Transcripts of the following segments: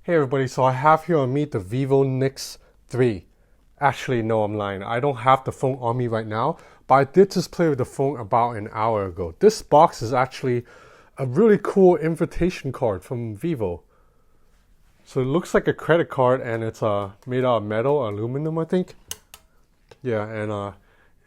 Hey everybody, so I have here on me the Vivo Nex 3. Actually, no, I'm lying. I don't have the phone on me right now, but I did just play with the phone about an hour ago. This box is actually a really cool invitation card from Vivo. So it looks like a credit card and it's made out of metal, aluminum I think. Yeah, and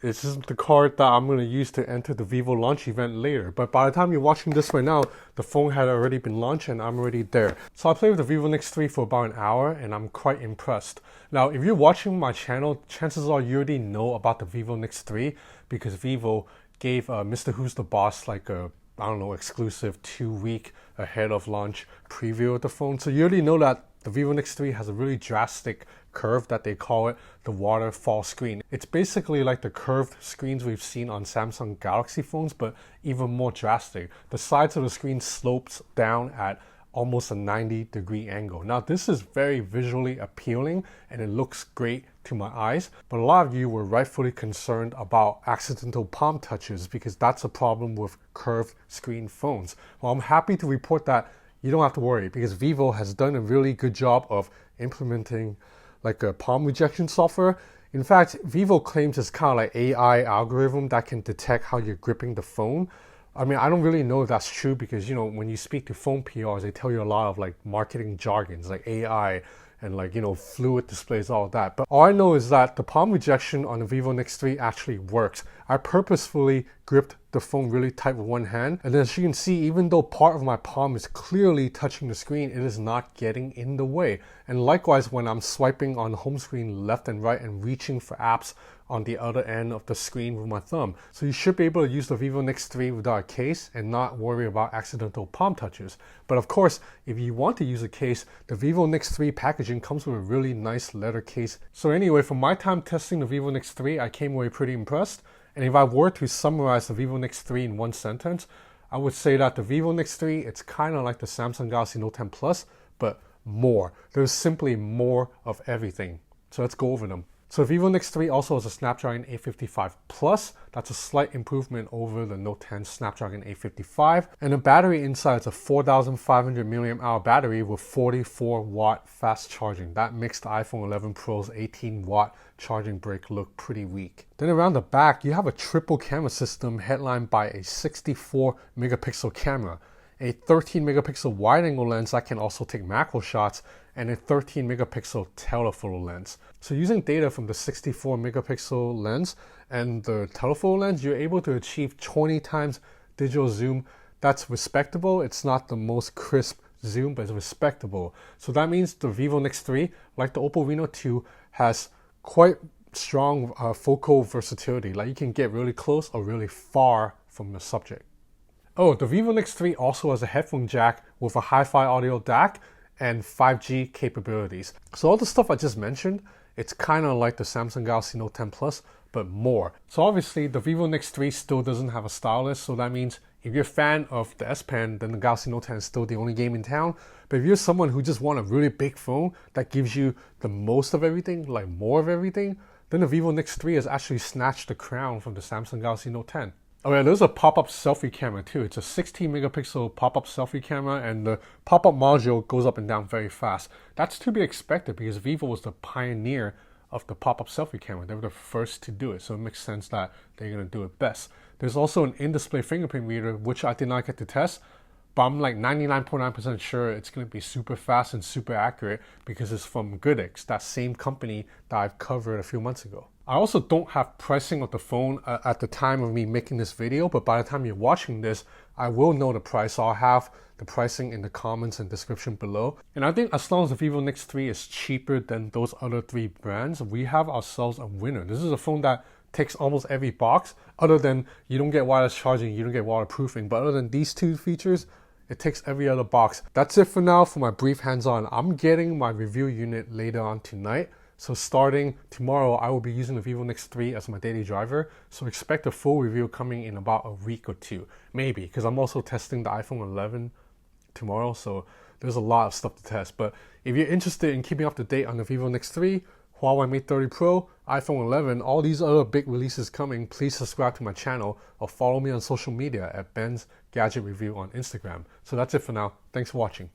this is the card that I'm going to use to enter the Vivo launch event later. But by the time you're watching this right now, the phone had already been launched and I'm already there. So I played with the Vivo Nex 3 for about an hour and I'm quite impressed. Now, if you're watching my channel, chances are you already know about the Vivo Nex 3 because Vivo gave Mr. Who's the Boss like a, I don't know, exclusive 2-week ahead of launch preview of the phone. So you already know that the Vivo Nex 3 has a really drastic curve that they call it the waterfall screen. It's basically like the curved screens we've seen on Samsung Galaxy phones, but even more drastic. The sides of the screen slopes down at almost a 90-degree angle. Now this is very visually appealing and it looks great to my eyes, but a lot of you were rightfully concerned about accidental palm touches because that's a problem with curved screen phones. Well, I'm happy to report that you don't have to worry because Vivo has done a really good job of implementing like a palm rejection software. In fact, Vivo claims it's kind of like AI algorithm that can detect how you're gripping the phone. I mean, I don't really know if that's true because, you know, when you speak to phone PRs, they tell you a lot of like marketing jargons like AI and like, you know, fluid displays, all of that. But all I know is that the palm rejection on the Vivo Nex 3 actually works. I purposefully gripped the phone really tight with one hand. And then as you can see, even though part of my palm is clearly touching the screen, it is not getting in the way. And likewise, when I'm swiping on the home screen left and right and reaching for apps on the other end of the screen with my thumb. So you should be able to use the Vivo Nex 3 without a case and not worry about accidental palm touches. But of course, if you want to use a case, the Vivo Nex 3 packaging comes with a really nice leather case. So anyway, from my time testing the Vivo Nex 3, I came away pretty impressed. And if I were to summarize the Vivo Nex 3 in one sentence, I would say that the Vivo Nex 3, it's kind of like the Samsung Galaxy Note 10 Plus, but more. There's simply more of everything. So let's go over them. So Vivo Nex 3 also has a Snapdragon 855 Plus. That's a slight improvement over the Note 10 Snapdragon 855. And the battery inside is a 4,500 mAh battery with 44 watt fast charging. That makes the iPhone 11 Pro's 18 watt charging brick look pretty weak. Then around the back, you have a triple camera system headlined by a 64 megapixel camera, a 13 megapixel wide angle lens that can also take macro shots, and a 13 megapixel telephoto lens. So using data from the 64 megapixel lens and the telephoto lens, you're able to achieve 20 times digital zoom. That's respectable. It's not the most crisp zoom, but it's respectable. So that means the Vivo Nex 3, like the Oppo Reno 2, has quite strong focal versatility. Like you can get really close or really far from the subject. Oh, the Vivo Nex 3 also has a headphone jack with a hi-fi audio DAC and 5G capabilities. So all the stuff I just mentioned, it's kind of like the Samsung Galaxy Note 10 Plus, but more. So obviously the Vivo Nex 3 still doesn't have a stylus, so that means if you're a fan of the S Pen, then the Galaxy Note 10 is still the only game in town. But if you're someone who just wants a really big phone that gives you the most of everything, like more of everything, then the Vivo Nex 3 has actually snatched the crown from the Samsung Galaxy Note 10. Oh yeah, there's a pop-up selfie camera too. It's a 16 megapixel pop-up selfie camera and the pop-up module goes up and down very fast. That's to be expected because Vivo was the pioneer of the pop-up selfie camera. They were the first to do it, so it makes sense that they're going to do it best. There's also an in-display fingerprint reader, which I did not get to test, but I'm like 99.9% sure it's going to be super fast and super accurate because it's from Goodix, that same company that I've covered a few months ago. I also don't have pricing of the phone at the time of me making this video, but by the time you're watching this, I will know the price. So I'll have the pricing in the comments and description below. And I think as long as the Vivo Nex 3 is cheaper than those other three brands, we have ourselves a winner. This is a phone that ticks almost every box, other than you don't get wireless charging, you don't get waterproofing, but other than these two features, it ticks every other box. That's it for now for my brief hands-on. I'm getting my review unit later on tonight. So starting tomorrow, I will be using the Vivo Nex 3 as my daily driver. So expect a full review coming in about a week or two, maybe, because I'm also testing the iPhone 11 tomorrow. So there's a lot of stuff to test. But if you're interested in keeping up to date on the Vivo Nex 3, Huawei Mate 30 Pro, iPhone 11, all these other big releases coming, please subscribe to my channel or follow me on social media at Ben's Gadget Review on Instagram. So that's it for now. Thanks for watching.